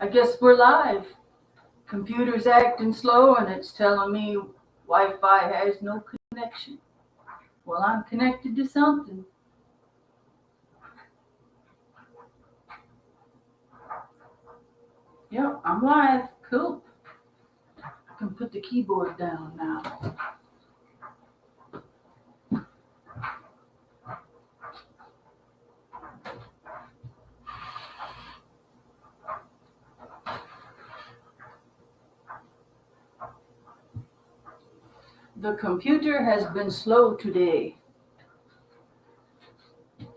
I guess we're live. Computer's acting slow and it's telling me Wi-Fi has no connection. Well, I'm connected to something. Yep, I'm live. Cool. I can put the keyboard down now. The computer has been slow today.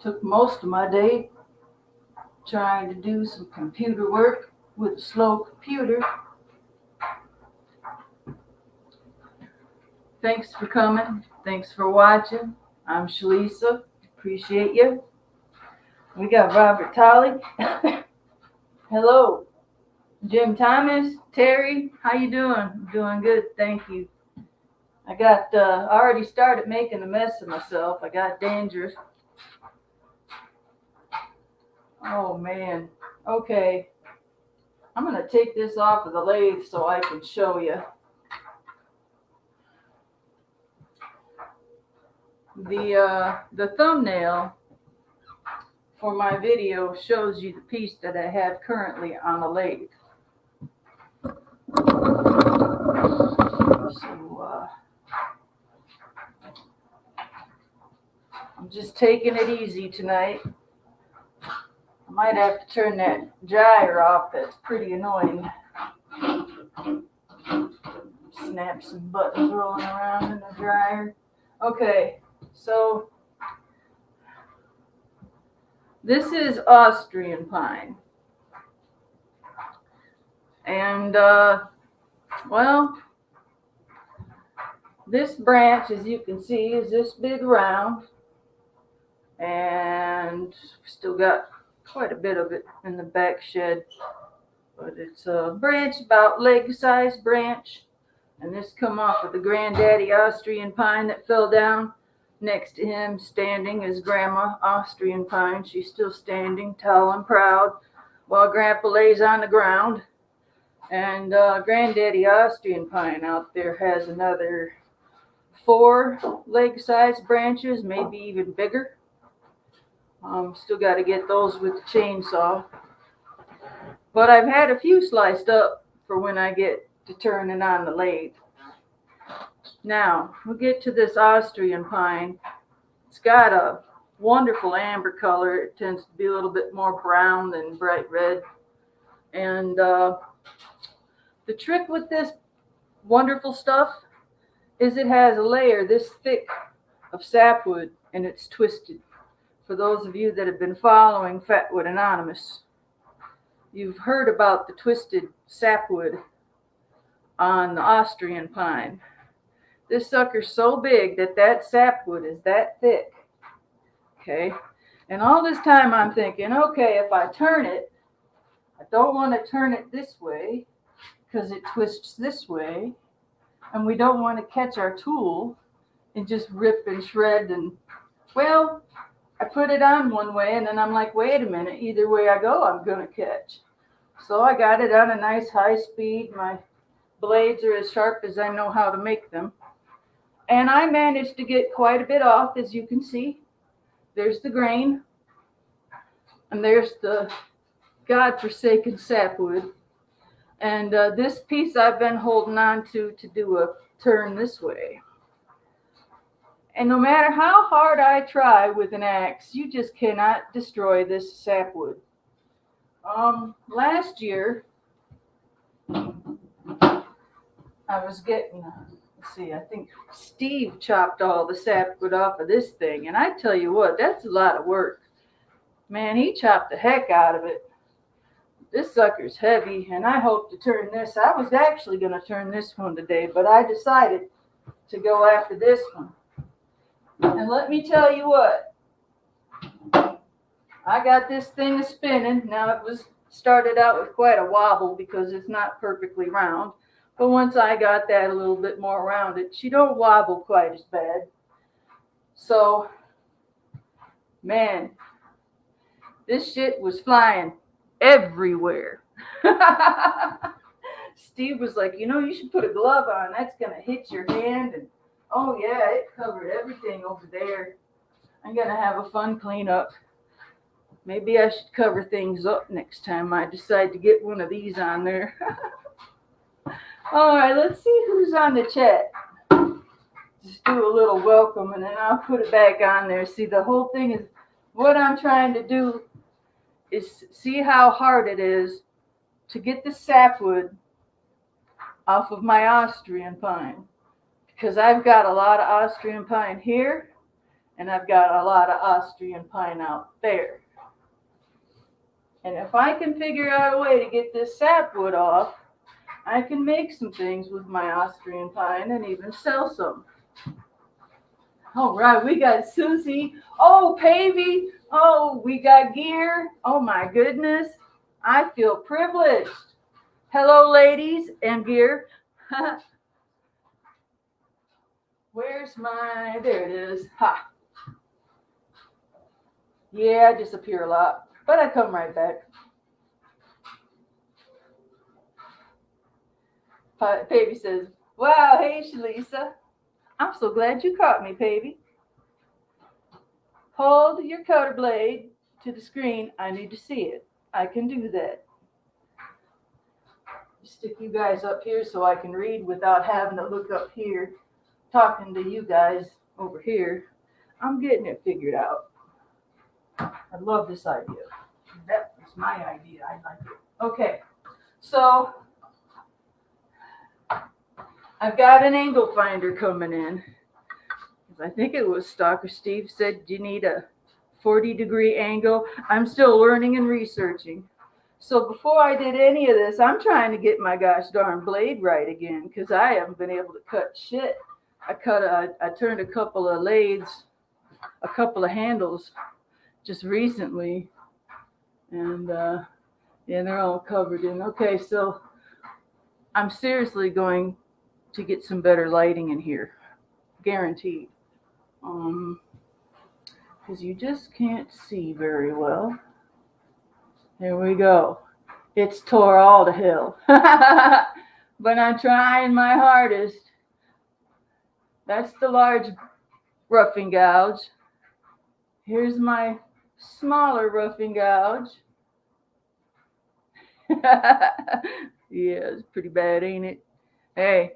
Took most of my day trying to do some computer work with a slow computer. Thanks for coming. Thanks for watching. I'm Shalisa. Appreciate you. We got Robert Tolley. Hello. Jim Thomas. Terry, how you doing? Doing good, thank you. I already started making a mess of myself. I got dangerous. Oh man. Okay. I'm going to take this off of the lathe so I can show you. The thumbnail for my video shows you the piece that I have currently on the lathe. So I'm just taking it easy tonight. I might have to turn that dryer off. That's pretty annoying. Snap some buttons rolling around in the dryer. Okay, so this is Austrian Pine. And, well, this branch, as you can see, is this big around. And still got quite a bit of it in the back shed. But it's a branch, about leg-size branch. And this come off of the granddaddy Austrian Pine that fell down. Next to him, standing, is Grandma Austrian Pine. She's still standing, tall and proud, while Grandpa lays on the ground. And Granddaddy Austrian Pine out there has another 4 leg-sized branches, maybe even bigger. Still got to get those with the chainsaw. But I've had a few sliced up for when I get to turning on the lathe. Now, we'll get to this Austrian Pine. It's got a wonderful amber color. It tends to be a little bit more brown than bright red. And the trick with this wonderful stuff is it has a layer this thick of sapwood and it's twisted. For those of you that have been following Fatwood Anonymous, you've heard about the twisted sapwood on the Austrian Pine. This sucker's so big that sapwood is that thick. Okay, and all this time I'm thinking, okay, if I turn it, I don't want to turn it this way because it twists this way, and we don't want to catch our tool and just rip and shred. And well, I put it on one way and then I'm like, wait a minute, either way I go, I'm going to catch. So I got it on a nice high speed. My blades are as sharp as I know how to make them. And I managed to get quite a bit off, as you can see. There's the grain. And there's the godforsaken sapwood. And this piece I've been holding on to do a turn this way. And no matter how hard I try with an axe, you just cannot destroy this sapwood. Last year, I was getting, let's see, I think Steve chopped all the sapwood off of this thing. And I tell you what, that's a lot of work. Man, he chopped the heck out of it. This sucker's heavy, and I hope to turn this. I was actually going to turn this one today, but I decided to go after this one. And let me tell you what, I got this thing spinning. Now it was started out with quite a wobble because it's not perfectly round. But once I got that a little bit more rounded, she don't wobble quite as bad. So, man, this shit was flying everywhere. Steve was like, you should put a glove on. That's going to hit your hand. And oh, yeah, it covered everything over there. I'm going to have a fun cleanup. Maybe I should cover things up next time I decide to get one of these on there. All right, let's see who's on the chat. Just do a little welcome and then I'll put it back on there. See, the whole thing is what I'm trying to do is see how hard it is to get the sapwood off of my Austrian pine. Because I've got a lot of Austrian pine here and I've got a lot of Austrian pine out there. And if I can figure out a way to get this sapwood off, I can make some things with my Austrian pine and even sell some. All right, we got Susie. Oh, Pavey. Oh, we got Gear. Oh, my goodness. I feel privileged. Hello, ladies and Gear. Where's my, there it is. Ha. Yeah, I disappear a lot, but I come right back. Pavey says, wow, hey, Shalisa. I'm so glad you caught me, Pavey. Hold your cutter blade to the screen. I need to see it. I can do that. Stick you guys up here so I can read without having to look up here, talking to you guys over here. I'm getting it figured out. I love this idea. That was my idea. I like it. Okay, so I've got an angle finder coming in. I think it was Stalker Steve said you need a 40-degree angle. I'm still learning and researching. So before I did any of this, I'm trying to get my gosh darn blade right again because I haven't been able to cut shit. I turned a couple of lathes, a couple of handles just recently, and yeah, they're all covered in. Okay, so I'm seriously going to get some better lighting in here, guaranteed. Because you just can't see very well. There we go. It's tore all to hell. But I'm trying my hardest. That's the large roughing gouge. Here's my smaller roughing gouge. Yeah, it's pretty bad, ain't it? Hey,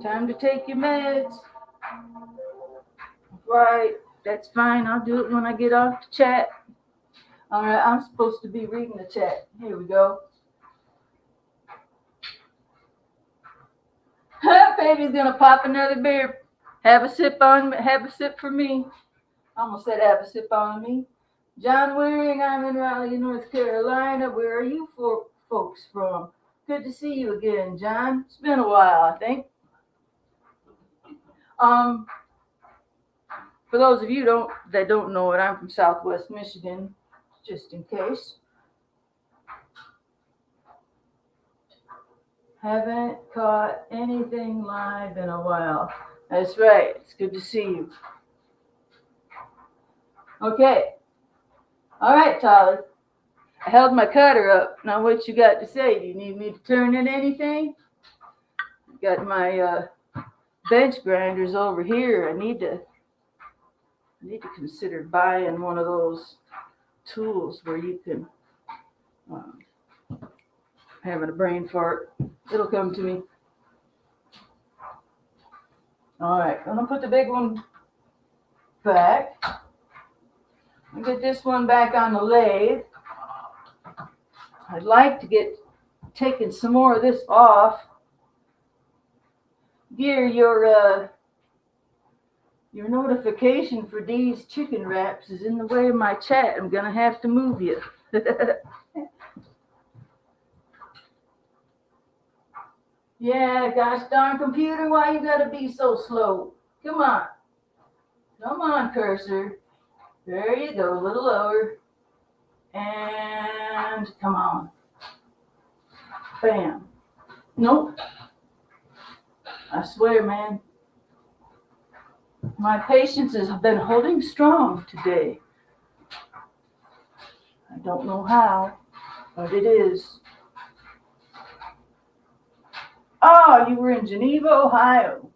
time to take your meds. Right, that's fine. I'll do it when I get off the chat. All right, I'm supposed to be reading the chat. Here we go. Baby's gonna pop another beer. Have a sip for me. I almost said have a sip on me. John Waring, I'm in Raleigh, North Carolina. Where are you folks from? Good to see you again, John. It's been a while, I think. For those of you that don't know it, I'm from Southwest Michigan, just in case. Haven't caught anything live in a while. That's right. It's good to see you. Okay. All right, Tyler. I held my cutter up. Now what you got to say? Do you need me to turn in anything? Got my bench grinders over here. I need to consider buying one of those tools where you can having a brain fart. It'll come to me. All right, I'm gonna put the big one back. I'll get this one back on the lathe. I'd like to get taking some more of this off. Gear, your notification for these chicken wraps is in the way of my chat. I'm gonna have to move you. Yeah, gosh darn computer, why you gotta be so slow? Come on. Come on, cursor. There you go, a little lower. And come on. Bam. Nope. I swear, man. My patience has been holding strong today. I I don't know how, but it is. Oh, you were in Geneva, Ohio.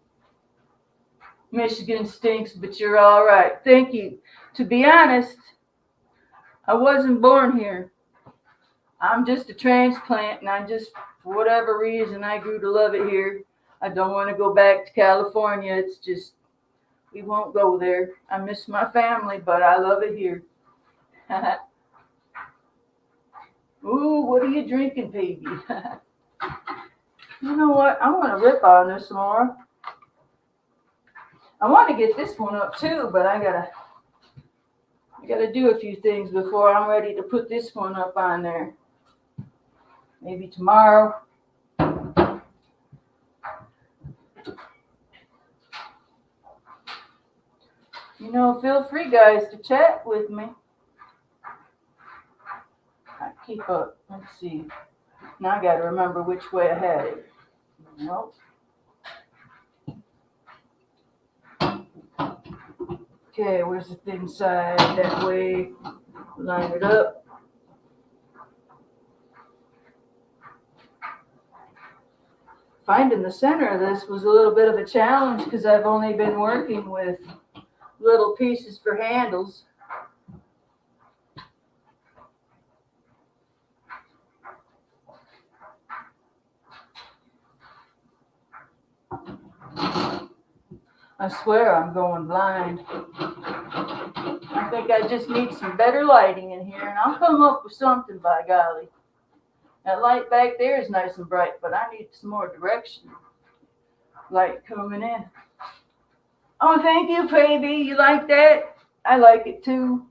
Michigan stinks, but you're all right. Thank you. To be honest, I wasn't born here. I'm just a transplant, and for whatever reason, I grew to love it here. I don't want to go back to California. It's just, we won't go there. I miss my family, but I love it here. Ooh, what are you drinking, baby? You know what? I want to rip on this more. I want to get this one up too, but I gotta do a few things before I'm ready to put this one up on there. Maybe tomorrow. You know, feel free, guys, to chat with me. I keep up. Let's see. Now I got to remember which way I had it. Nope. Okay, where's the thin side? That way. Line it up. Finding the center of this was a little bit of a challenge because I've only been working with little pieces for handles. I swear I'm going blind. I think I just need some better lighting in here, and I'll come up with something, by golly. That light back there is nice and bright, but I need some more direction. Light coming in. Oh, thank you, baby. You like that? I like it too.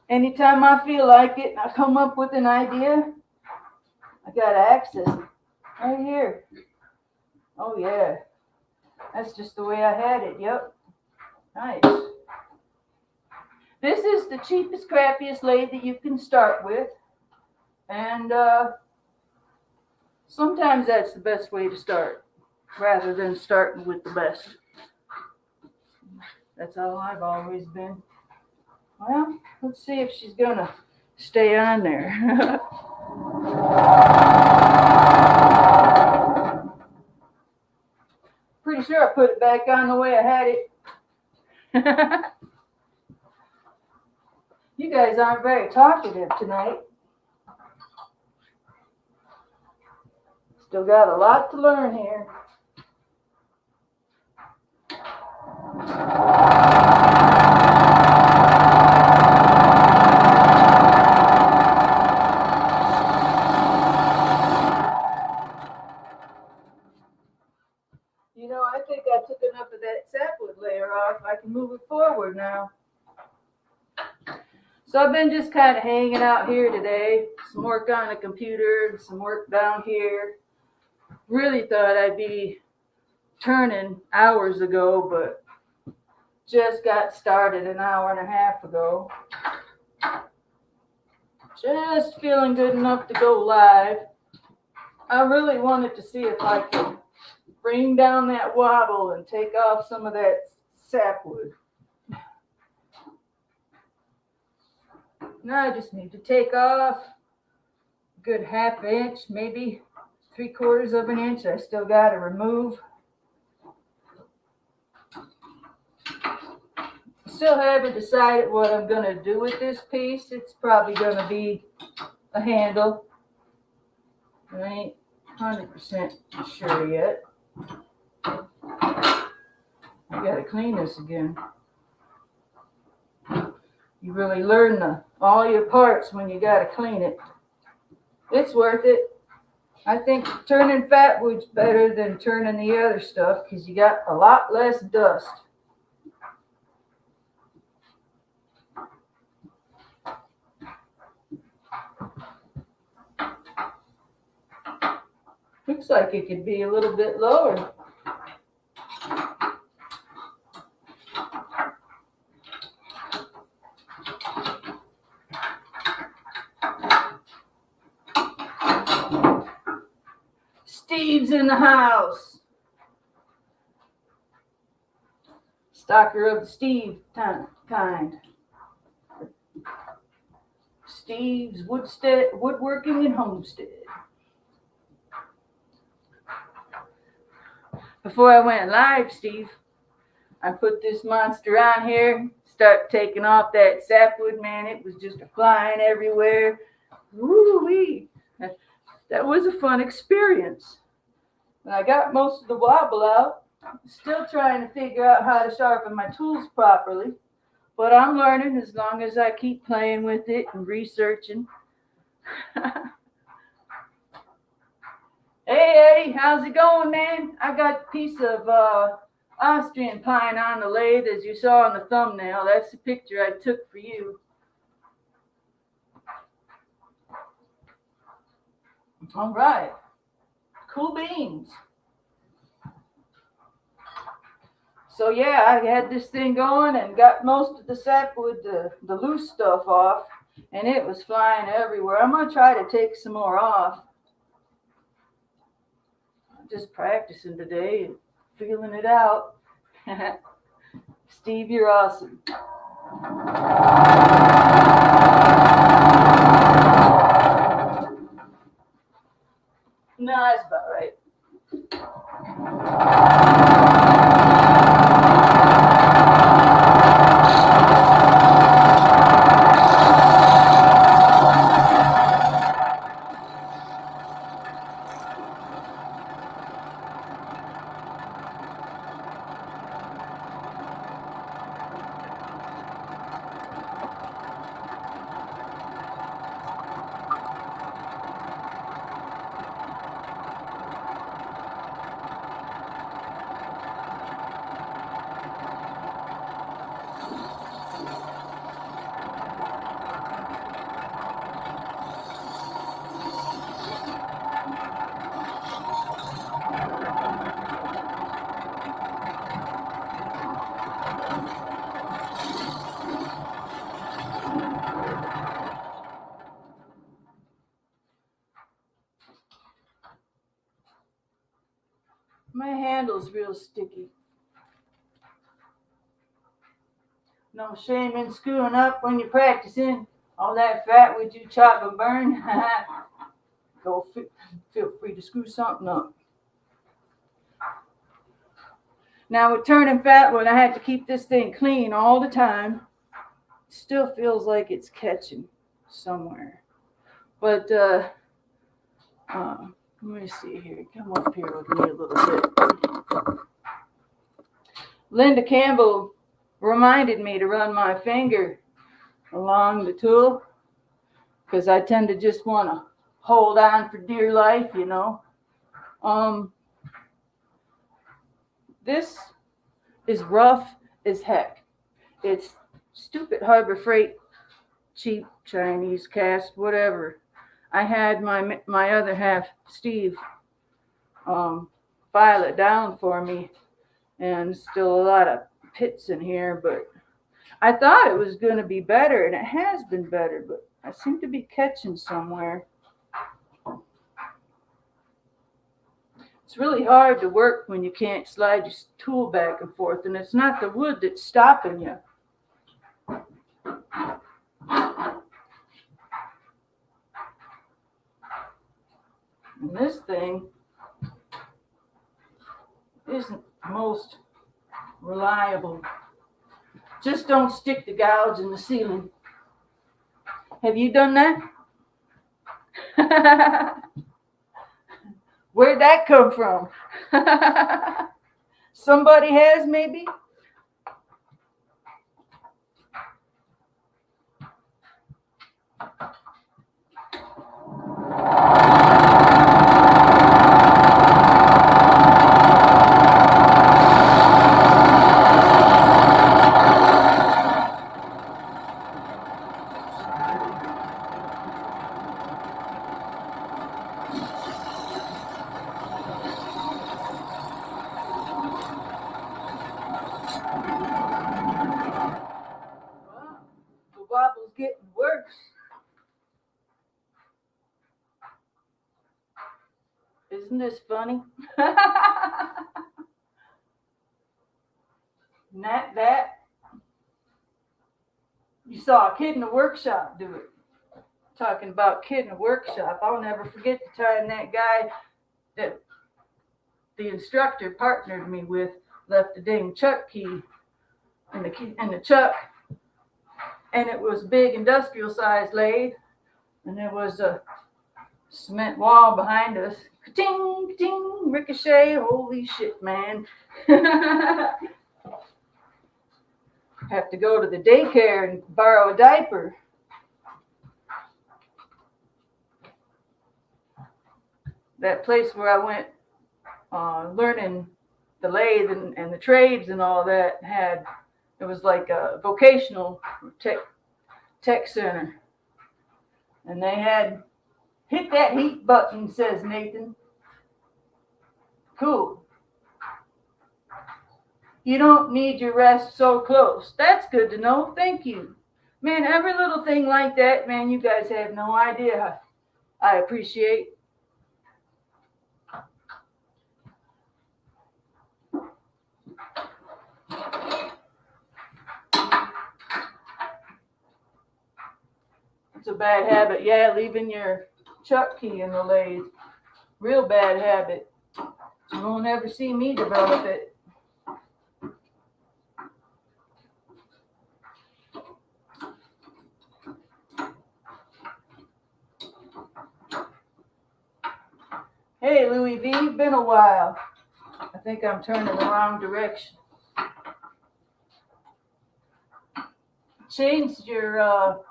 Anytime I feel like it, I come up with an idea, I got to access it. Right here. Oh, yeah. That's just the way I had it. Yep. Nice. This is the cheapest, crappiest lathe that you can start with. And sometimes that's the best way to start, rather than starting with the best. That's how I've always been. Well, let's see if she's going to stay on there. Pretty sure I put it back on the way I had it. You guys aren't very talkative tonight. Still got a lot to learn here. You know, I think I took enough of that sapwood layer off. I can move it forward now. So I've been just kind of hanging out here today. Some work on the computer, some work down here. Really thought I'd be turning hours ago, but just got started an hour and a half ago. Just feeling good enough to go live. I really wanted to see if I could bring down that wobble and take off some of that sapwood. Now I just need to take off a good ½ inch, maybe 3/4 of an inch. I still got to remove. Still haven't decided what I'm going to do with this piece. It's probably going to be a handle. I ain't 100% sure yet. I got to clean this again. You really learn all your parts when you got to clean it. It's worth it. I think turning Fatwood's better than turning the other stuff because you got a lot less dust. Looks like it could be a little bit lower. Steve's in the house. Stalker of the Steve kind. Steve's Woodworking and Homestead. Before I went live, Steve, I put this monster on here, start taking off that sapwood, man. It was just flying everywhere. Woo-wee. That was a fun experience. And I got most of the wobble out. Still trying to figure out how to sharpen my tools properly. But I'm learning as long as I keep playing with it and researching. Hey, Eddie, how's it going, man? I got a piece of Austrian pine on the lathe, as you saw in the thumbnail. That's the picture I took for you. All right. Cool beans. So yeah, I had this thing going and got most of the sapwood, the loose stuff off, and it was flying everywhere. I'm going to try to take some more off. I'm just practicing today and feeling it out. Steve, you're awesome. No, that's about right. My handle's real sticky. No shame in screwing up when you're practicing. All that fat would you chop and burn? Go feel free to screw something up. Now with turning fatwood, I had to keep this thing clean all the time. Still feels like it's catching somewhere. But let me see here. Come up here with me a little bit. Linda Campbell reminded me to run my finger along the tool because I tend to just want to hold on for dear life, you know. This is rough as heck. It's stupid Harbor Freight, cheap Chinese cast, whatever. I had my other half, Steve, file it down for me, and still a lot of pits in here, but I thought it was going to be better, and it has been better, but I seem to be catching somewhere. It's really hard to work when you can't slide your tool back and forth, and it's not the wood that's stopping you. And this thing isn't most reliable. Just don't stick the gouge in the ceiling. Have you done that? Where'd that come from? Somebody has, maybe? The wobble's getting worse. Isn't this funny? Not that. You saw a kid in the workshop do it. talking about kid in a workshop. I'll never forget the time that guy that the instructor partnered me with left the dang chuck key in the chuck, and it was big industrial sized lathe, and there was a cement wall behind us. Ka-ting, ka-ting, ricochet. Holy shit, man. Have to go to the daycare and borrow a diaper. That place where I went learning the lathe and the trades and all that it was like a vocational tech center. And they had hit that heat button, says Nathan. Cool. You don't need your rest so close. That's good to know. Thank you. Man, every little thing like that, man, you guys have no idea. I appreciate. It's a bad habit. Yeah, leaving your chuck key in the lathe. Real bad habit. You won't ever see me develop it. Hey, Louis V, been a while. I think I'm turning the wrong direction. Changed your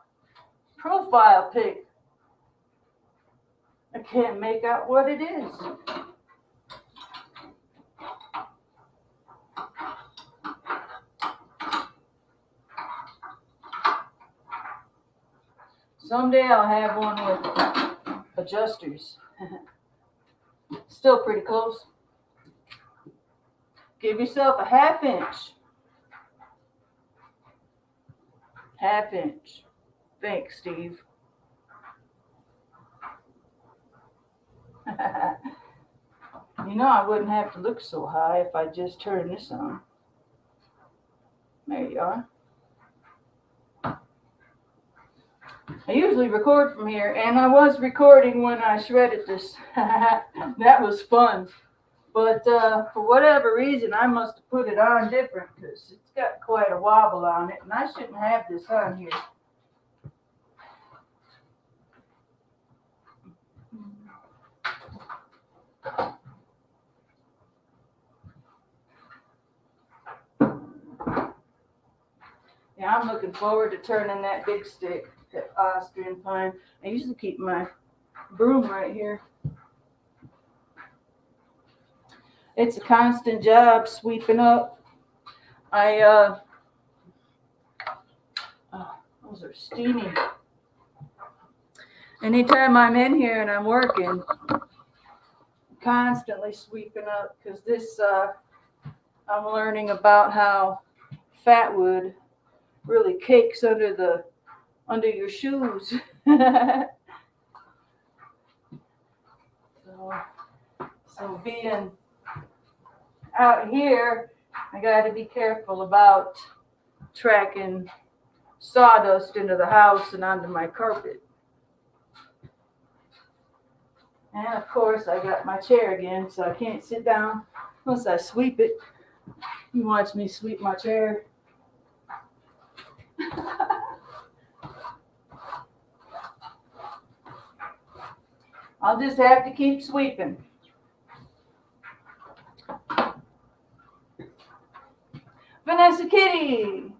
profile pic. I can't make out what it is. Someday I'll have one with adjusters. Still pretty close. Give yourself a half inch. Half inch. Thanks, Steve. You know I wouldn't have to look so high if I just turned this on. There you are. I usually record from here, and I was recording when I shredded this. That was fun. But for whatever reason, I must have put it on different because it's got quite a wobble on it, and I shouldn't have this on here. Yeah, I'm looking forward to turning that big stick, that Austrian Pine. I usually keep my broom right here. It's a constant job sweeping up. Those are steamy. Anytime I'm in here and I'm working, I'm constantly sweeping up because this, I'm learning about how Fatwood really cakes under your shoes. So being out here, I got to be careful about tracking sawdust into the house and onto my carpet. And of course, I got my chair again, so I can't sit down unless I sweep it. You watch me sweep my chair. I'll just have to keep sweeping. Vanessa Kitty.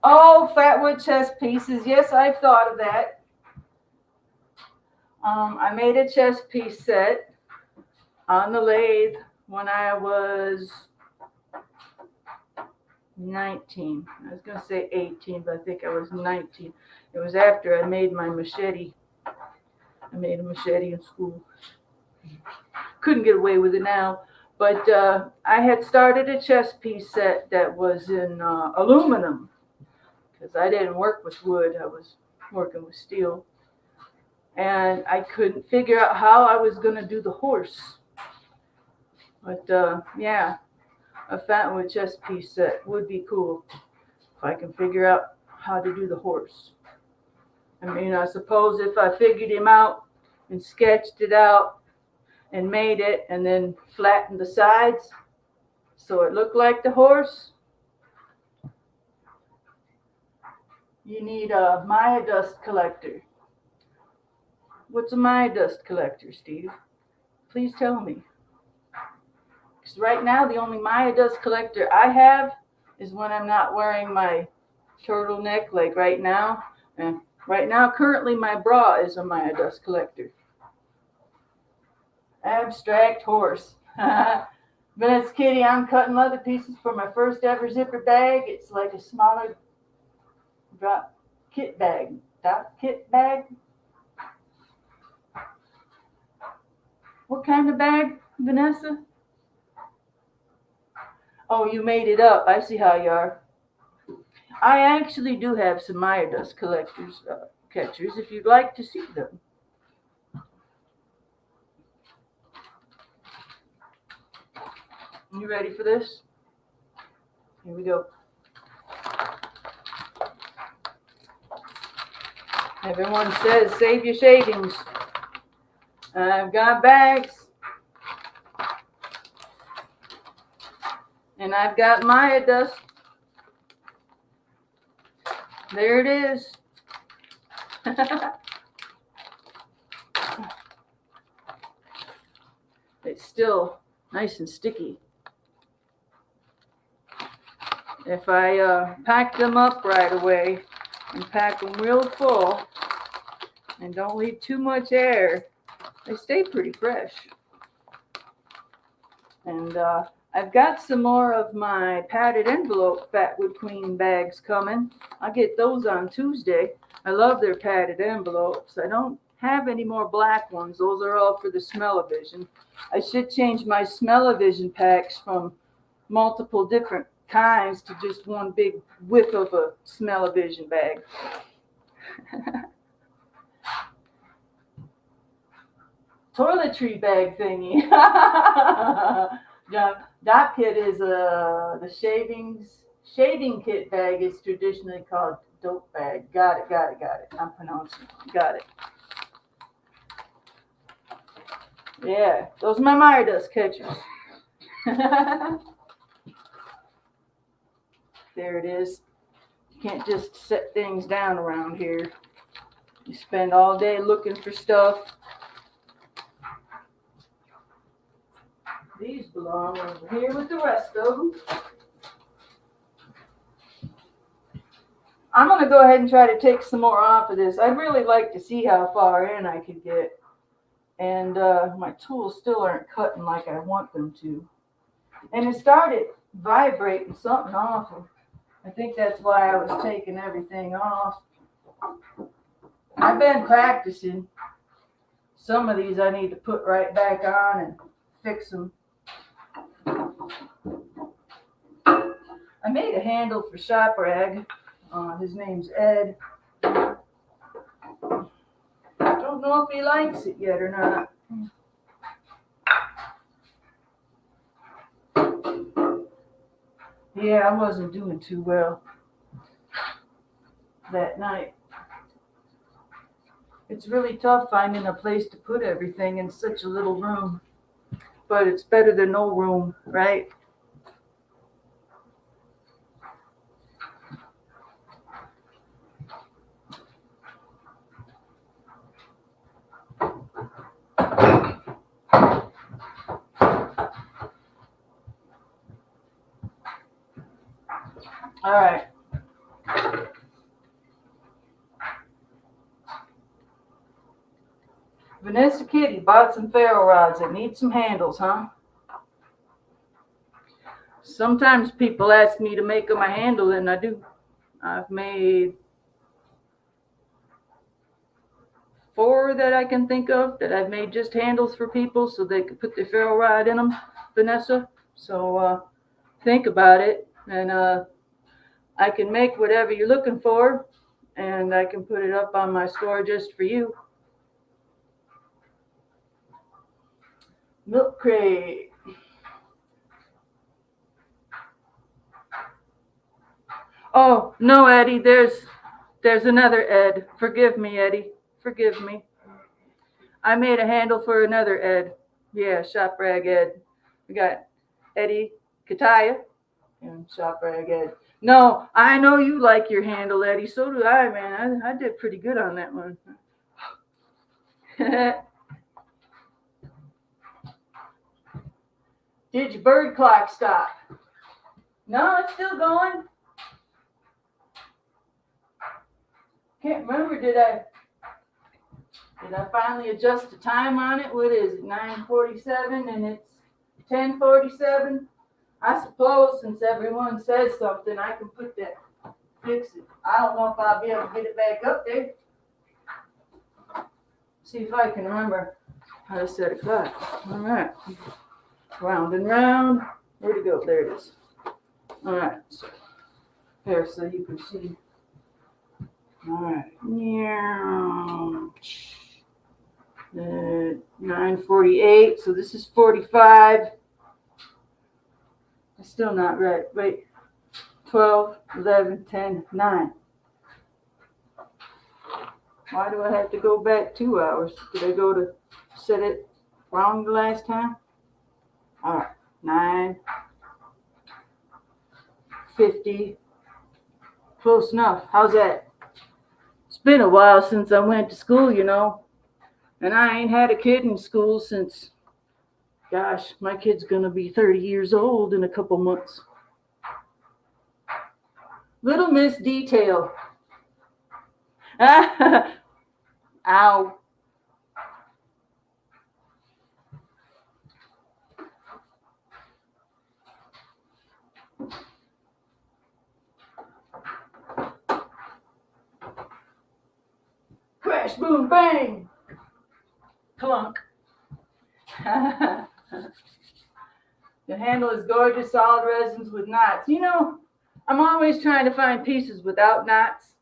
Oh, Fatwood chess pieces. Yes, I've thought of that. I made a chess piece set on the lathe when I was 19. I was going to say 18, but I think I was 19. It was after I made my machete. I made a machete in school. Couldn't get away with it now. But I had started a chess piece set that was in aluminum because I didn't work with wood. I was working with steel. And I couldn't figure out how I was going to do the horse. But yeah, a Fatwood chess piece set would be cool if I can figure out how to do the horse. I mean, I suppose if I figured him out and sketched it out and made it and then flattened the sides so it looked like the horse, you need a Maya dust collector. What's a Maya dust collector, Steve? Please tell me. Because right now, the only Maya dust collector I have is when I'm not wearing my turtleneck, like right now. And right now, currently, my bra is a Maya dust collector. Abstract horse. Vanessa Kitty, I'm cutting leather pieces for my first ever zipper bag. It's like a smaller drop kit bag. Drop kit bag? What kind of bag, Vanessa? Oh, you made it up. I see how you are. I actually do have some Maya dust catchers if you'd like to see them. You ready for this? Here we go. Everyone says save your shavings. I've got bags. And I've got Maya dust. There it is. It's still nice and sticky. If I pack them up right away and pack them real full and don't leave too much air, they stay pretty fresh. And I've got some more of my padded envelope Fatwood Queen bags coming. I'll get those on Tuesday. I love their padded envelopes. I don't have any more black ones. Those are all for the smell-o-vision. I should change my smell-o-vision packs from multiple different kinds to just one big whiff of a smell-o-vision bag. Toiletry bag thingy. That kit is the shaving kit bag is traditionally called dope bag. Got it. I'm pronouncing it. Got it. Yeah, those are my Maya dust catchers. There it is. You can't just set things down around here. You spend all day looking for stuff. These belong over here with the rest of them. I'm going to go ahead and try to take some more off of this. I'd really like to see how far in I could get. And my tools still aren't cutting like I want them to. And it started vibrating something awful. I think that's why I was taking everything off. I've been practicing. Some of these I need to put right back on and fix them. I made a handle for Shop Rag. His name's Ed. I don't know if he likes it yet or not. Yeah, I wasn't doing too well that night. It's really tough finding a place to put everything in such a little room. But it's better than no room, right? All right. Vanessa Kitty bought some ferro rods that need some handles, huh? Sometimes people ask me to make them a handle, and I do. I've made 4 that I can think of that I've made just handles for people so they could put their ferro rod in them, Vanessa. So think about it, and I can make whatever you're looking for, and I can put it up on my store just for you. Milk crate. Oh, no, Eddie, there's There's another Ed. Forgive me, Eddie. Forgive me. I made a handle for another Ed. Yeah, Shop Rag Ed. We got Eddie Kataya and Shop Rag Ed. No, I know you like your handle, Eddie. So do I, man. I did pretty good on that one. Did your bird clock stop? No, it's still going. Can't remember, did I finally adjust the time on it? What is it, 9:47 and it's 10:47? I suppose since everyone says something, I can put that, fix it. I don't know if I'll be able to get it back up there. See if I can remember how to set a clock. All right. Round and round. Where'd it go? There it is. All right. So, here, so you can see. All right. 9:48. So this is 45. It's still not right. Wait. 12, 11, 10, 9. Why do I have to go back 2 hours? Did I go to set it wrong the last time? All right. 9:50. Close enough. How's that? It's been a while since I went to school, you know. And I ain't had a kid in school since, gosh, my kid's going to be 30 years old in a couple months. Little Miss Detail. Ow. Crash, boom, bang. Clunk. The handle is gorgeous, solid resins with knots. You know, I'm always trying to find pieces without knots.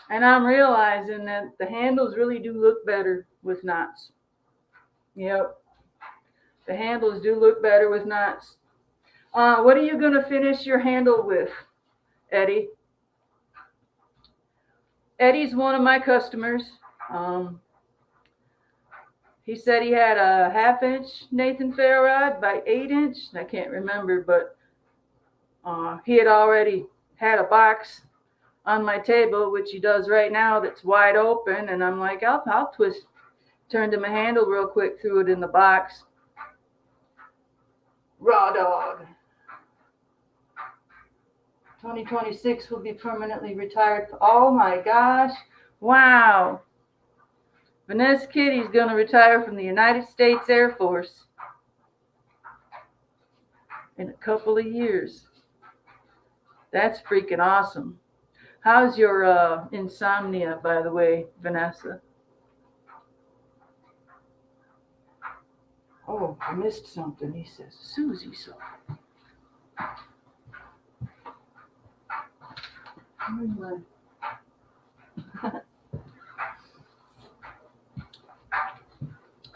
And I'm realizing that the handles really do look better with knots. Yep. The handles do look better with knots. What are you going to finish your handle with, Eddie? Eddie's one of my customers. He said he had a 1/2-inch Nathan Fair rod by 8-inch. I can't remember, but he had already had a box on my table, which he does right now, that's wide open. And I'm like, I'll turn to my handle real quick, threw it in the box. Raw dog. 2026 will be permanently retired. Oh my gosh. Wow. Vanessa Kitty's going to retire from the United States Air Force in a couple of years. That's freaking awesome. How's your insomnia, by the way, Vanessa? Oh, I missed something, he says. Susie saw.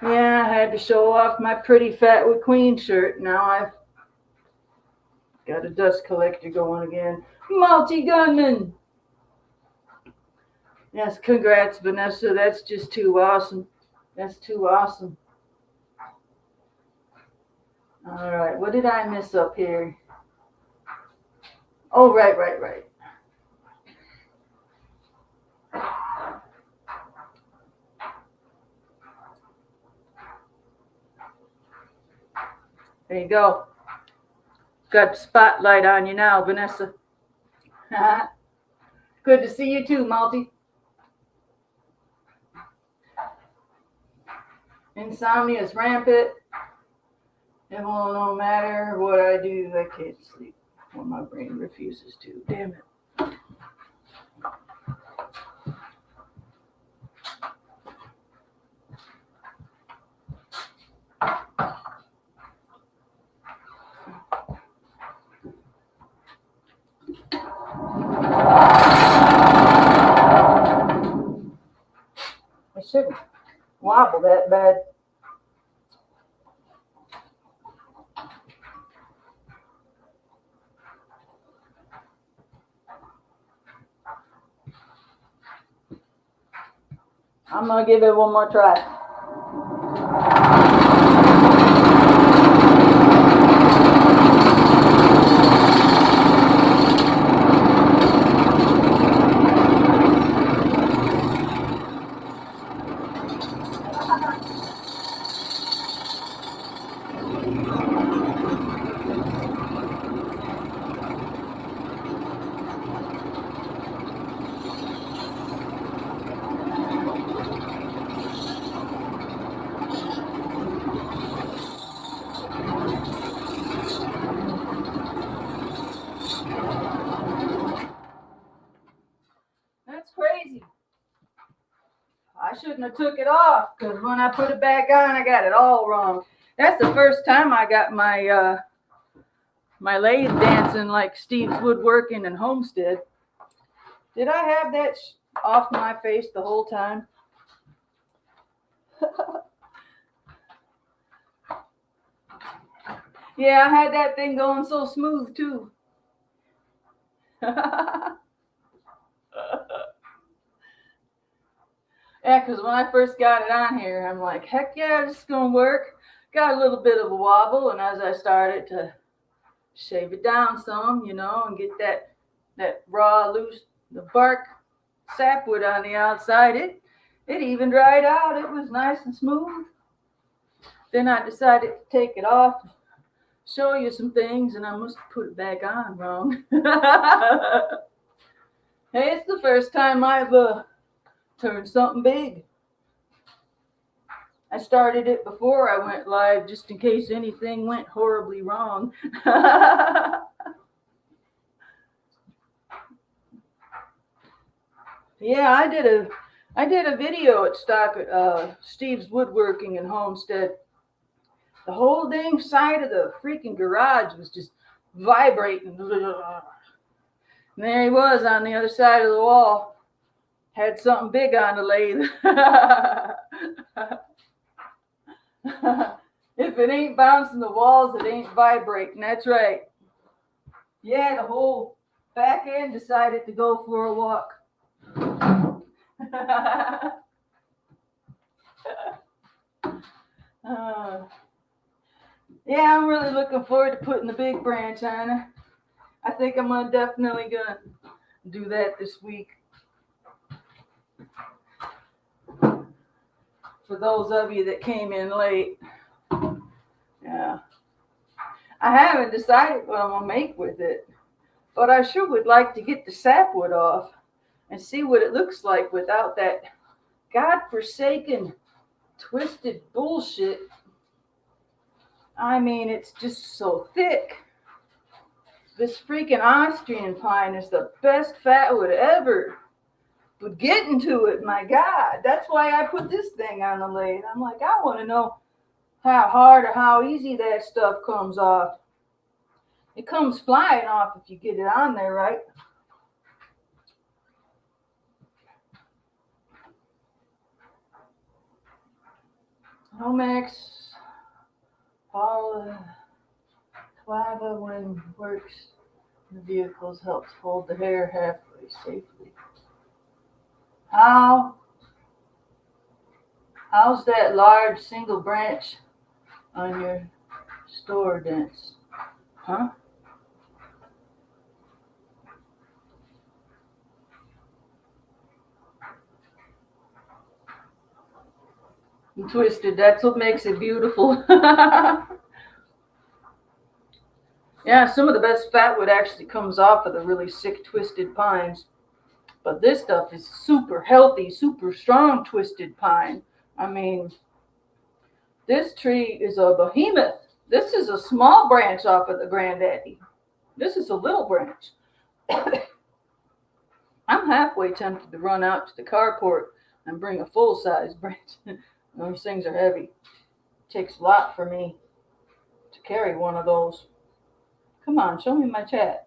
Yeah, I had to show off my pretty Fatwood Queen shirt. Now I've got a dust collector going again. Multi-gunman. Yes, congrats, Vanessa. That's just too awesome. That's too awesome. All right, what did I miss up here? Oh, right. There you go. Got the spotlight on you now, Vanessa. Good to see you too, Multi. Insomnia is rampant. And well, no matter what I do, I can't sleep. Well, my brain refuses to. Damn it. I shouldn't wobble that bad. I'm gonna give it one more try. That's crazy. I shouldn't have took it off because when I put it back on, I got it all wrong. That's the first time I got my my lathe dancing like Steve's woodworking and Homestead. Did I have that off my face the whole time? Yeah, I had that thing going so smooth too. Yeah, because when I first got it on here, I'm like, heck yeah, this is going to work. Got a little bit of a wobble, and as I started to shave it down some, you know, and get that raw, loose, the bark sapwood on the outside, it even dried out. It was nice and smooth. Then I decided to take it off, show you some things, and I must have put it back on wrong. Hey, it's the first time I've turned something big. I started it before I went live just in case anything went horribly wrong. Yeah, I did a video at Steve's Woodworking and Homestead. The whole dang side of the freaking garage was just vibrating. And there he was on the other side of the wall. Had something big on the lathe. If it ain't bouncing the walls, it ain't vibrating. That's right. Yeah, the whole back end decided to go for a walk. Yeah, I'm really looking forward to putting the big branch on it. I think I'm definitely gonna do that this week. For those of you that came in late, yeah, I haven't decided what I'm gonna make with it, but I sure would like to get the sapwood off and see what it looks like without that godforsaken twisted bullshit. I mean, it's just so thick. This freaking Austrian pine is the best fatwood ever. But getting to it, my God, that's why I put this thing on the lathe. I'm like, I want to know how hard or how easy that stuff comes off. It comes flying off if you get it on there right. Nomex, Clava, when works in the vehicles, helps hold the hair halfway safely. How's that large single branch on your store dents? Huh? And twisted, that's what makes it beautiful. Yeah, some of the best fatwood actually comes off of the really sick twisted pines. But this stuff is super healthy, super strong twisted pine. I mean, this tree is a behemoth. This is a small branch off of the granddaddy. This is a little branch. I'm halfway tempted to run out to the carport and bring a full-size branch. Those things are heavy. It takes a lot for me to carry one of those. Come on, show me my chat.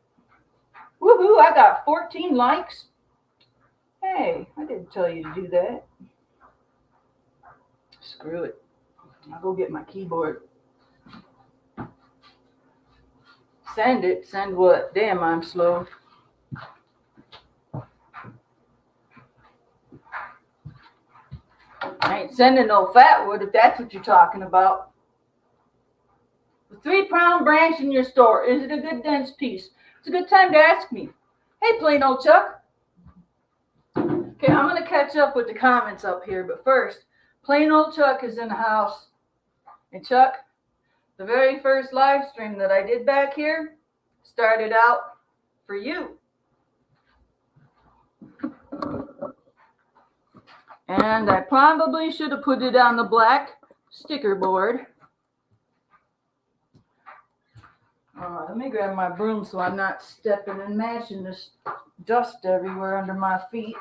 Woohoo, I got 14 likes. Hey, I didn't tell you to do that. Screw it. I'll go get my keyboard. Send it. Send what? Damn, I'm slow. sending no Fatwood if that's what you're talking about. The 3-pound branch in your store, is it a good dense piece? It's a good time to ask me. Hey, plain old Chuck. Okay, I'm going to catch up with the comments up here, but first, plain old Chuck is in the house. And Chuck, the very first live stream that I did back here started out for you. And I probably should have put it on the black sticker board. Let me grab my broom so I'm not stepping and mashing this dust everywhere under my feet.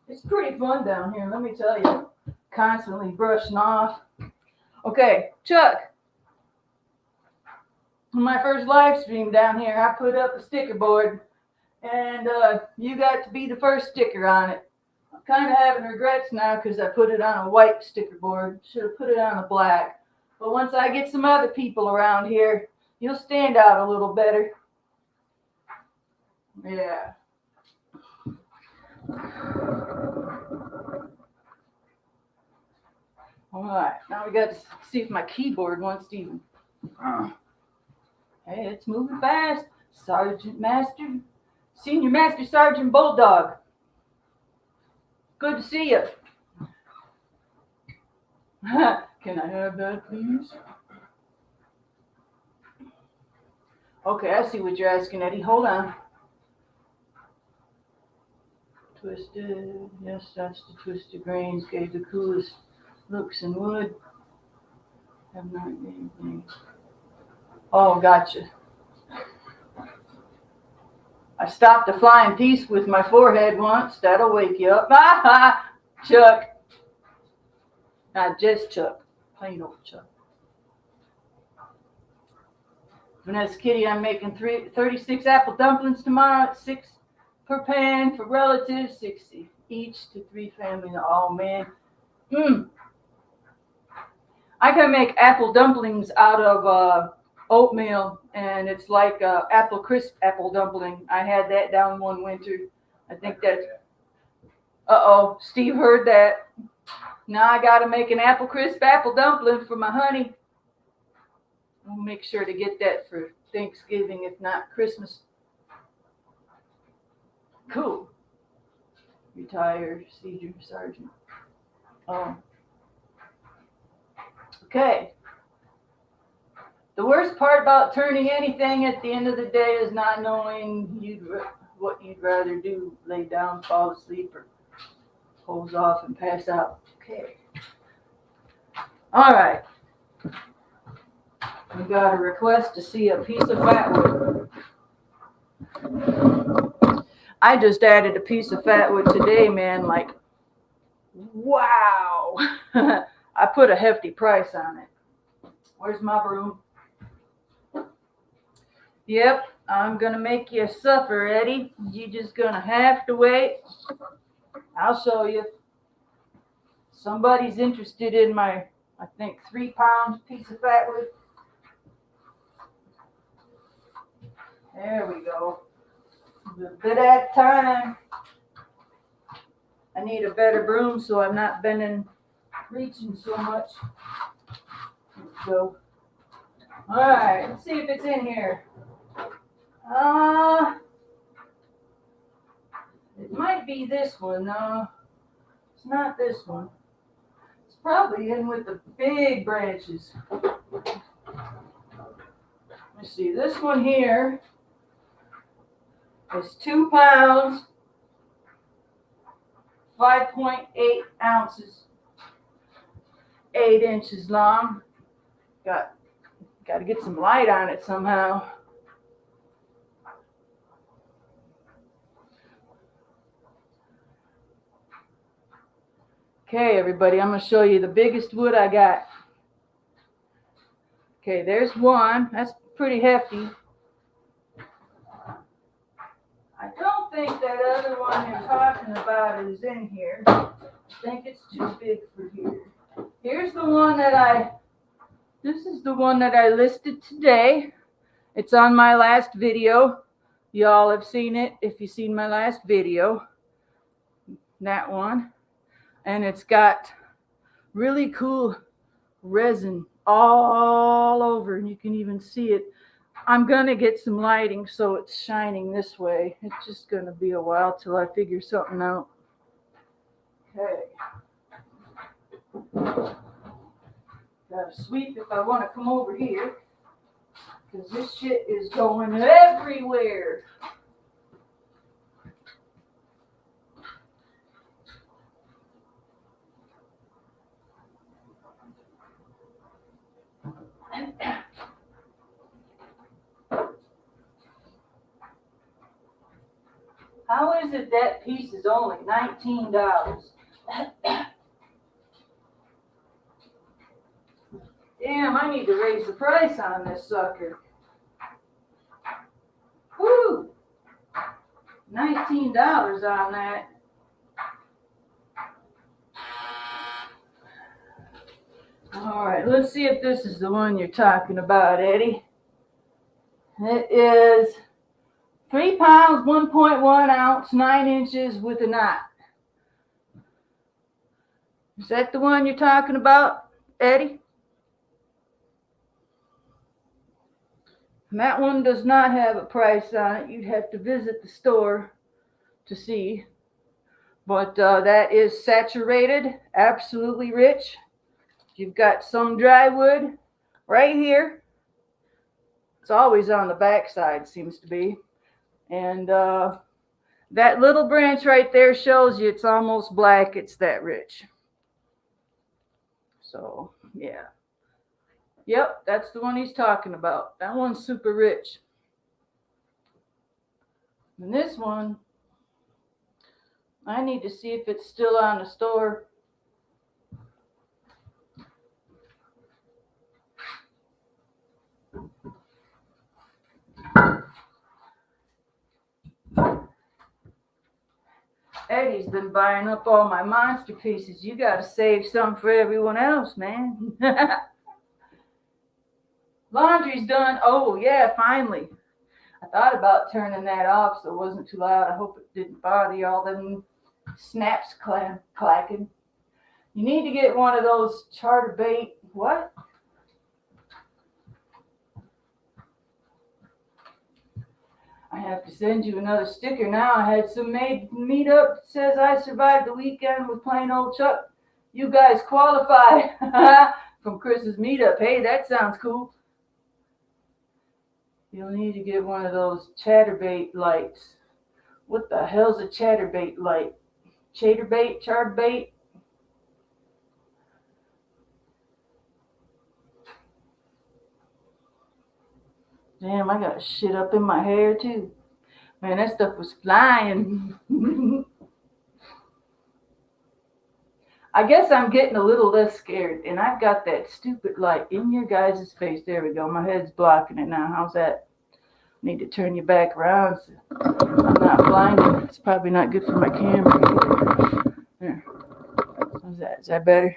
It's pretty fun down here, let me tell you. Constantly brushing off. Okay, Chuck. On my first live stream down here, I put up a sticker board, and you got to be the first sticker on it. I'm kind of having regrets now because I put it on a white sticker board. Should have put it on a black. But once I get some other people around here, you'll stand out a little better. Yeah. All right, now we got to see if my keyboard wants to even. Hey, it's moving fast. Senior Master Sergeant Bulldog. Good to see you. Can I have that, please? Okay, I see what you're asking, Eddie. Hold on. Twisted. Yes, that's the twisted grains. Gave the coolest looks in wood. Have not anything. Oh, gotcha. I stopped a flying piece with my forehead once. That'll wake you up. Ha ha! Chuck. Not just Chuck. Plain old Chuck. Vanessa Kitty, I'm making 36 apple dumplings tomorrow at 6 per pan for relatives, 60 each to 3 families. Oh, man. I can make apple dumplings out of oatmeal, and it's like apple crisp apple dumpling. I had that down one winter. I think that's... Uh-oh, Steve heard that. Now I got to make an apple crisp apple dumpling for my honey. I'll make sure to get that for Thanksgiving, if not Christmas. Cool. Retired Senior Sergeant. Oh. Okay. The worst part about turning anything at the end of the day is not knowing what you'd rather do. Lay down, fall asleep, or hose off and pass out. Okay. All right. We got a request to see a piece of Fatwood. I just added a piece of Fatwood today, man. Like, wow. I put a hefty price on it. Where's my broom? Yep, I'm going to make you suffer, Eddie. You're just going to have to wait. I'll show you. Somebody's interested in my, I think, 3-pound piece of Fatwood. There we go. A bit at a time. I need a better broom so I'm not reaching so much. Let's go. All right, let's see if it's in here. It might be this one. No, it's not this one. It's probably in with the big branches. Let's see, this one here is 2 pounds, 5.8 ounces, 8 inches long. Got to get some light on it somehow. Okay, everybody, I'm going to show you the biggest wood I got. Okay, there's one. That's pretty hefty. I don't think that other one you're talking about is in here. I think it's too big for here. Here's the one this is the one that I listed today. It's on my last video. Y'all have seen it if you've seen my last video. That one. and it's got really cool resin all over, and you can even see it. I'm gonna get some lighting so it's shining this way. It's just gonna be a while till I figure something out. Okay. Gotta sweep if I want to come over here, because this shit is going everywhere. How is it that piece is only $19? Damn, I need to raise the price on this sucker. Woo! $19 on that. All right, let's see if this is the one you're talking about, Eddie. It is 3 pounds, 1.1 ounce, 9 inches with a knot. Is that the one you're talking about, Eddie? And that one does not have a price on it. You'd have to visit the store to see. But that is saturated, absolutely rich. You've got some dry wood right here. It's always on the back side, seems to be. And that little branch right there shows you it's almost black. It's that rich. So, yeah. Yep, that's the one he's talking about. That one's super rich. And this one, I need to see if it's still on the store. Eddie's been buying up all my monster pieces. You got to save some for everyone else, man. Laundry's done. Oh, yeah, finally. I thought about turning that off so it wasn't too loud. I hope it didn't bother you, all them snaps clacking. You need to get one of those Charterbait. What? I have to send you another sticker now. I had some meet up that says I survived the weekend with plain old Chuck. You guys qualify from Chris's meetup. Hey, that sounds cool. You'll need to get one of those Chatterbait lights. What the hell's a Chatterbait light? Charbait? Damn, I got shit up in my hair too. Man, that stuff was flying. I guess I'm getting a little less scared, and I've got that stupid light in your guys' face. There we go. My head's blocking it now. How's that? Need to turn you back around so I'm not blinded. It's probably not good for my camera. There. How's that? Is that better?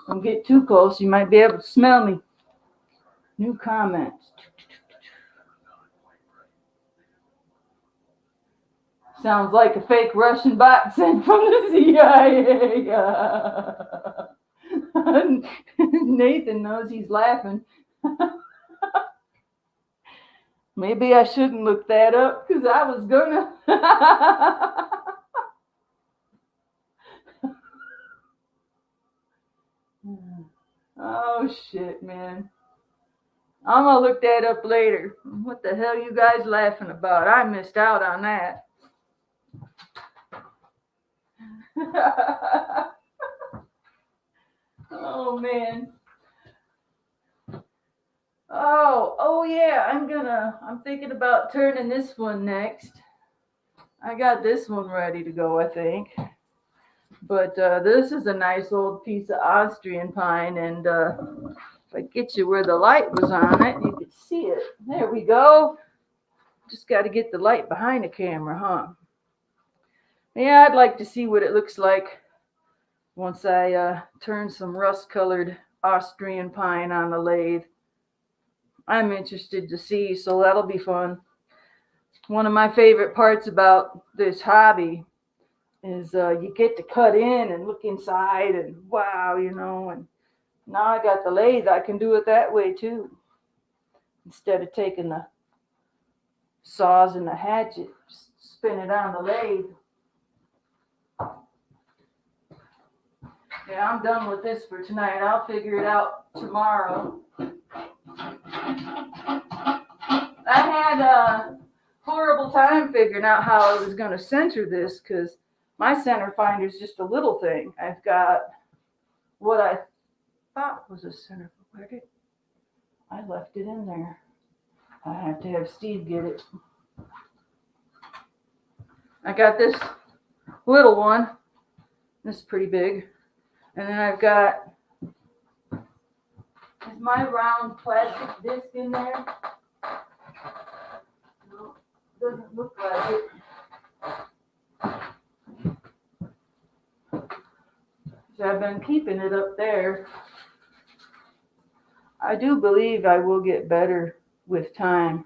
Don't get too close. You might be able to smell me. New comments. Sounds like a fake Russian bot sent from the CIA. Nathan knows he's laughing. Maybe I shouldn't look that up because I was gonna. Oh shit, man. I'm gonna look that up later. What the hell you guys laughing about? I missed out on that. Oh man. Oh yeah, I'm thinking about turning this one next. I got this one ready to go, I think. But this is a nice old piece of Austrian pine, and if I get you where the light was on it, you could see it. There we go. Just got to get the light behind the camera, huh? Yeah, I'd like to see what it looks like once I turn some rust-colored Austrian pine on the lathe. I'm interested to see, so that'll be fun. One of my favorite parts about this hobby is you get to cut in and look inside and wow, and now I got the lathe. I can do it that way too. Instead of taking the saws and the hatchet, just spin it on the lathe. Yeah, I'm done with this for tonight. I'll figure it out tomorrow. I had a horrible time figuring out how I was going to center this because my center finder is just a little thing. I've got what I thought was a center. Where did I left it in there? I have to have Steve get it. I got this little one. This is pretty big. And then I've got, is my round plastic disc in there? No, doesn't look like it. So I've been keeping it up there. I do believe I will get better with time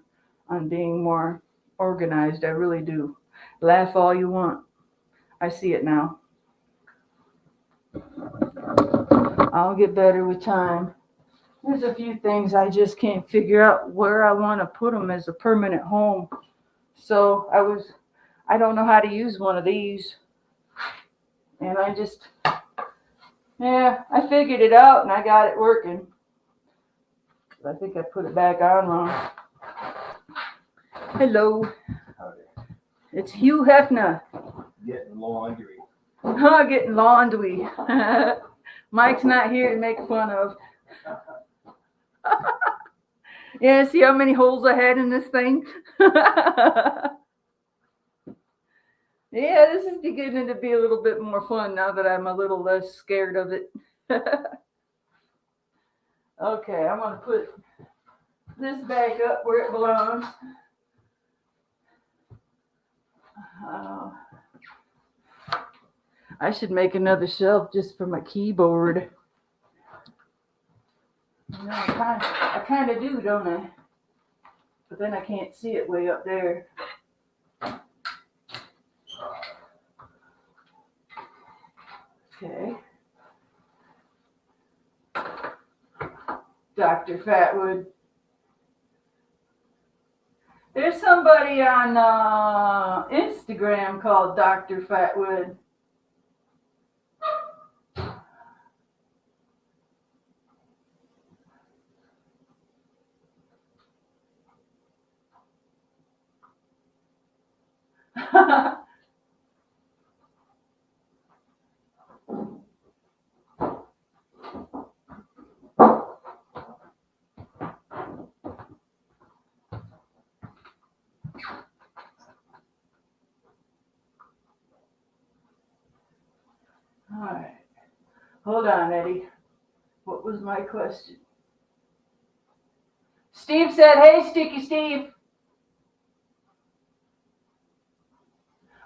on being more organized. I really do. Laugh all you want. I see it now. I'll get better with time. There's a few things I just can't figure out where I want to put them as a permanent home. So I don't know how to use one of these. And I figured it out and I got it working. I think I put it back on wrong. Hello. It's Hugh Hefner. Getting laundry. Getting laundry. Mike's not here to make fun of. Yeah, see how many holes I had in this thing? Yeah, this is beginning to be a little bit more fun now that I'm a little less scared of it. Okay, I'm going to put this back up where it belongs. I should make another shelf just for my keyboard. I kind of do, don't I? But then I can't see it way up there. Okay. Dr. Fatwood. There's somebody on Instagram called Dr. Fatwood. All right. Hold on, Eddie. What was my question? Steve said, hey, Sticky Steve.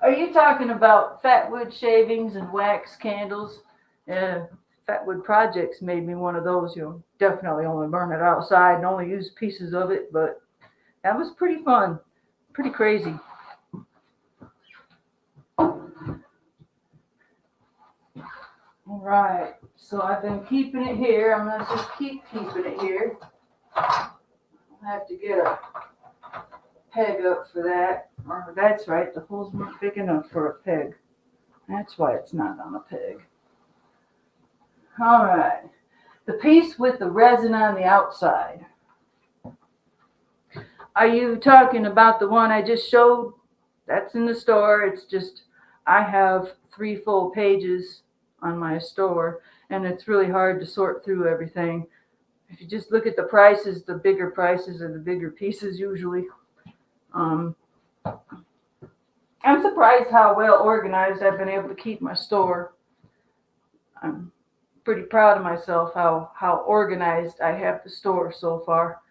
Are you talking about Fatwood shavings and wax candles? Fatwood Projects made me one of those. You'll definitely only burn it outside and only use pieces of it, but that was pretty fun. Pretty crazy. All right, so I've been keeping it here. I'm going to just keep keeping it here. I'll have to get a peg up for that. Or that's right, the hole's not big enough for a peg. That's why it's not on a peg. All right, the piece with the resin on the outside. Are you talking about the one I just showed? That's in the store. It's just, I have 3 full pages on my store, and it's really hard to sort through everything. If you just look at the prices, the bigger prices are the bigger pieces usually. I'm surprised how well organized I've been able to keep my store. I'm pretty proud of myself how organized I have the store so far.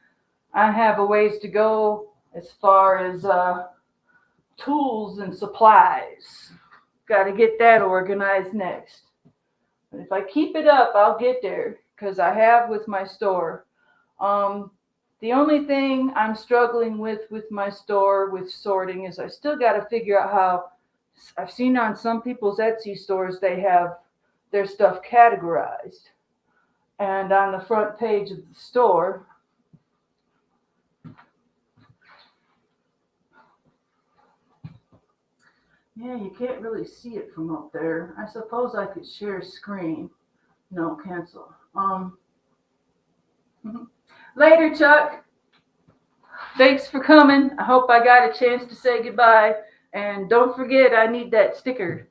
I have a ways to go as far as tools and supplies. Got to get that organized next. But if I keep it up, I'll get there because I have with my store. The only thing I'm struggling with my store with sorting is I still got to figure out how I've seen on some people's Etsy stores, they have their stuff categorized. And on the front page of the store, yeah, you can't really see it from up there. I suppose I could share screen. No, cancel. Later, Chuck. Thanks for coming. I hope I got a chance to say goodbye. And don't forget, I need that sticker.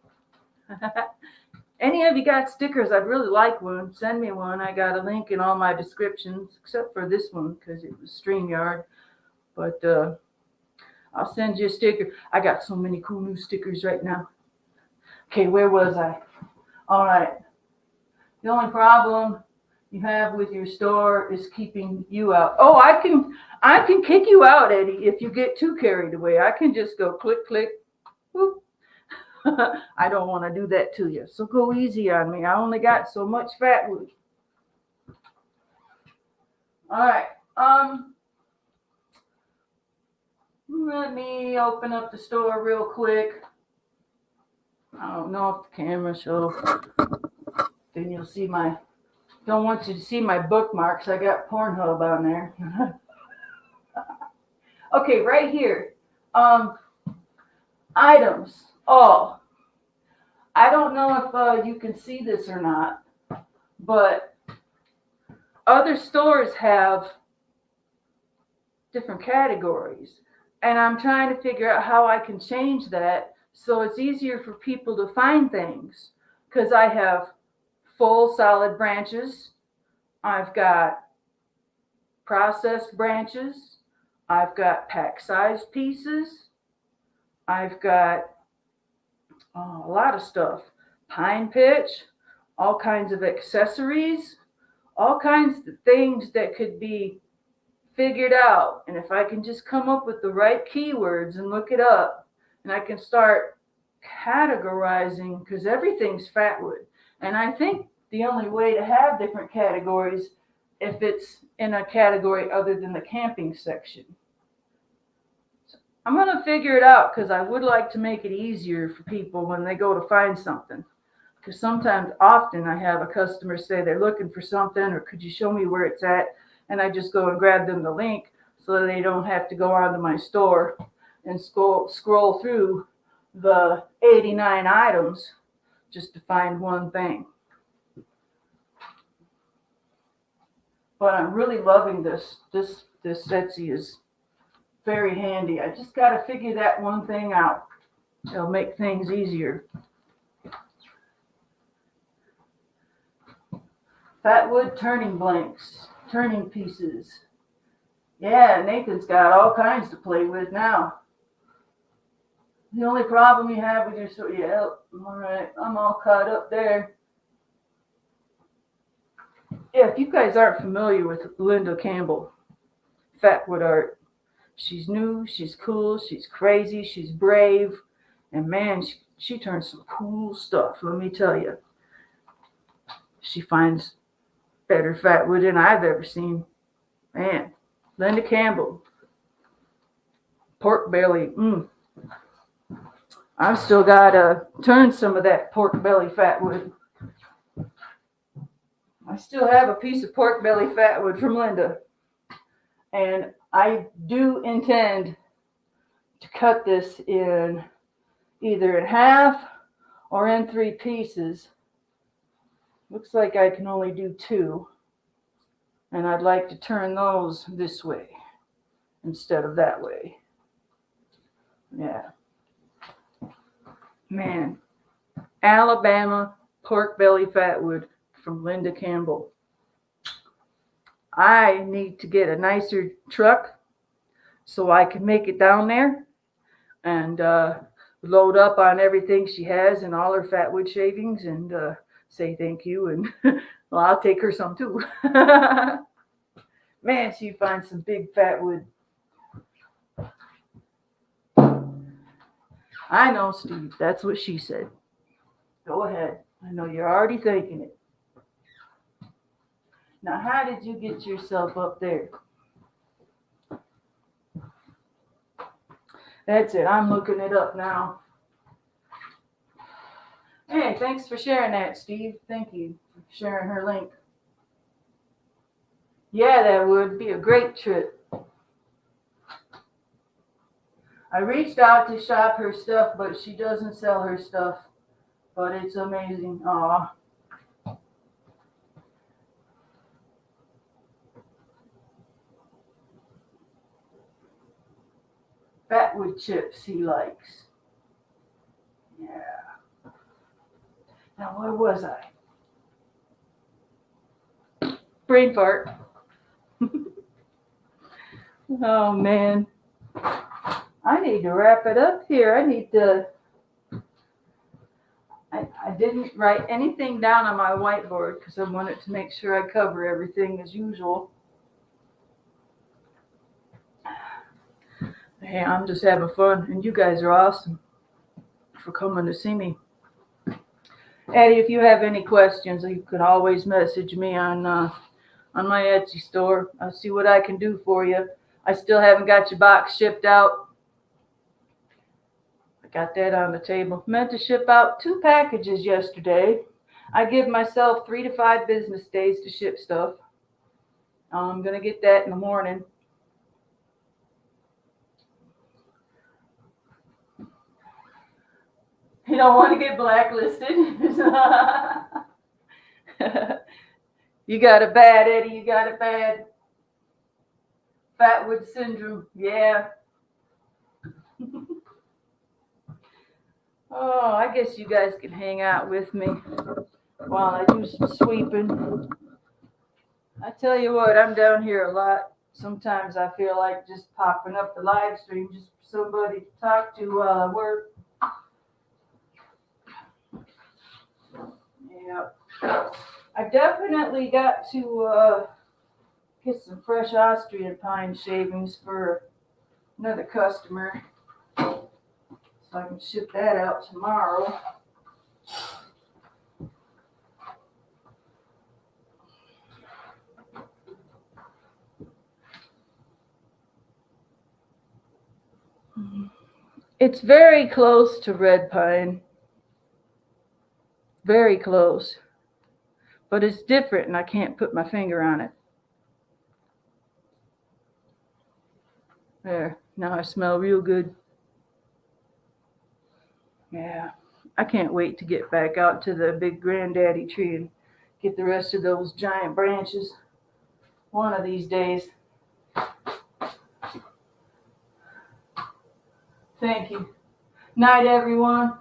Any of you got stickers? I'd really like one. Send me one. I got a link in all my descriptions, except for this one because it was StreamYard. But I'll send you a sticker. I got so many cool new stickers right now. Okay, where was I? All right. The only problem you have with your store is keeping you out. Oh, I can kick you out, Eddie, if you get too carried away. I can just go click, click, whoop. I don't want to do that to you. So go easy on me. I only got so much Fatwood. All right. Let me open up the store real quick. I don't know if the camera shows. Then you'll see don't want you to see my bookmarks. I got Pornhub on there. Okay, right here. Items. All. I don't know if you can see this or not, but other stores have different categories. And I'm trying to figure out how I can change that so it's easier for people to find things. Because I have full solid branches. I've got processed branches. I've got pack-sized pieces. I've got a lot of stuff. Pine pitch, all kinds of accessories, all kinds of things that could be figured out. And if I can just come up with the right keywords and look it up, and I can start categorizing, because everything's Fatwood. And I think the only way to have different categories if it's in a category other than the camping section. So I'm going to figure it out because I would like to make it easier for people when they go to find something. Because often I have a customer say they're looking for something, or could you show me where it's at? And I just go and grab them the link so they don't have to go onto my store and scroll through the 89 items just to find one thing. But I'm really loving this. This Etsy is very handy. I just got to figure that one thing out. It'll make things easier. Fatwood turning blanks, turning pieces. Yeah, Nathan's got all kinds to play with now. The only problem you have with your yeah, all right, I'm all caught up there. Yeah, if you guys aren't familiar with Linda Campbell, Fatwood art, she's new, she's cool, she's crazy, she's brave, and man, she turns some cool stuff, let me tell you. She finds better Fatwood than I've ever seen. Man, Linda Campbell, pork belly, I've still got to turn some of that pork belly Fatwood. I still have a piece of pork belly Fatwood from Linda. And I do intend to cut this in either in half or in 3 pieces. Looks like I can only do 2. And I'd like to turn those this way instead of that way. Yeah. Man, Alabama pork belly Fatwood from Linda Campbell. I need to get a nicer truck so I can make it down there and load up on everything she has and all her Fatwood shavings and say thank you. And well, I'll take her some too. Man, she finds some big Fatwood. I know, Steve. That's what she said. Go ahead. I know you're already thinking it. Now, how did you get yourself up there? That's it. I'm looking it up now. Hey, thanks for sharing that, Steve. Thank you for sharing her link. Yeah, that would be a great trip. I reached out to shop her stuff, but she doesn't sell her stuff. But it's amazing. Aw. Fatwood chips he likes. Yeah. Now, where was I? Brain fart. Oh, man. I need to wrap it up here. I didn't write anything down on my whiteboard because I wanted to make sure I cover everything as usual. Hey, I'm just having fun, and you guys are awesome for coming to see me. Eddie, if you have any questions, you can always message me on my Etsy store. I'll see what I can do for you. I still haven't got your box shipped out. I got that on the table. Meant to ship out 2 packages yesterday. I give myself 3 to 5 business days to ship stuff. I'm going to get that in the morning. You don't want to get blacklisted. You got a bad, Eddie. You got a bad. Fatwood syndrome. Yeah. Oh, I guess you guys can hang out with me while I do some sweeping. I tell you what, I'm down here a lot. Sometimes I feel like just popping up the live stream just for somebody to talk to while I work. Yeah. I definitely got to get some fresh Austrian pine shavings for another customer. So I can ship that out tomorrow. It's very close to red pine. Very close. But it's different and I can't put my finger on it. There. Now I smell real good. Yeah. I can't wait to get back out to the big granddaddy tree and get the rest of those giant branches one of these days. Thank you. Night, everyone.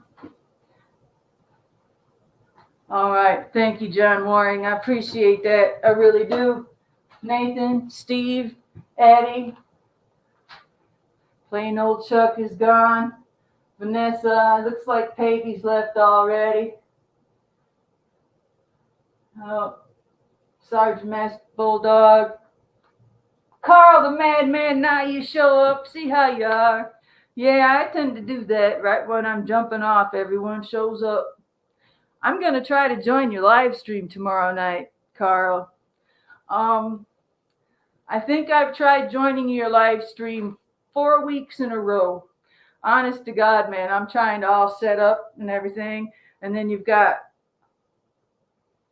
All right. Thank you, John Waring. I appreciate that. I really do. Nathan, Steve, Eddie. Plain old Chuck is gone. Vanessa, looks like Pavy's left already. Oh, Sergeant Master Bulldog. Carl the Madman, now you show up. See how you are. Yeah, I tend to do that right when I'm jumping off. Everyone shows up. I'm going to try to join your live stream tomorrow night, Carl. I think I've tried joining your live stream 4 weeks in a row. Honest to God, man, I'm trying to all set up and everything. And then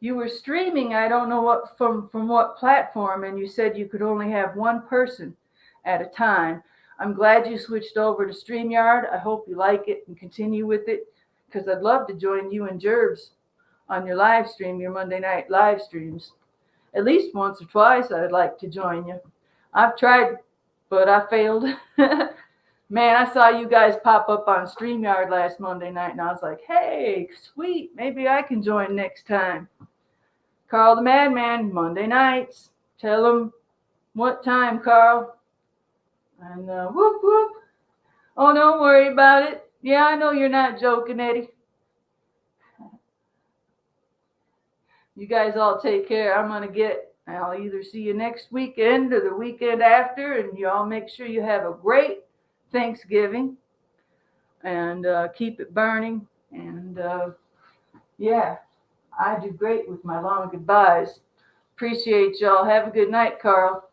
you were streaming, I don't know what from what platform, and you said you could only have one person at a time. I'm glad you switched over to StreamYard. I hope you like it and continue with it, because I'd love to join you and Jerbs on your live stream, your Monday night live streams. At least once or twice I'd like to join you. I've tried, but I failed. Man, I saw you guys pop up on StreamYard last Monday night, and I was like, hey, sweet, maybe I can join next time. Carl the Madman, Monday nights. Tell him what time, Carl. And whoop, whoop. Oh, don't worry about it. Yeah, I know you're not joking, Eddie. You guys all take care. I'll either see you next weekend or the weekend after, and you all make sure you have a great Thanksgiving and keep it burning. And yeah, I do great with my long goodbyes. Appreciate y'all. Have a good night, Carl.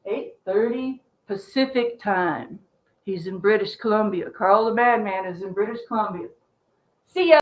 8:30 Pacific time. He's in British Columbia. Carl the Madman is in British Columbia. See ya.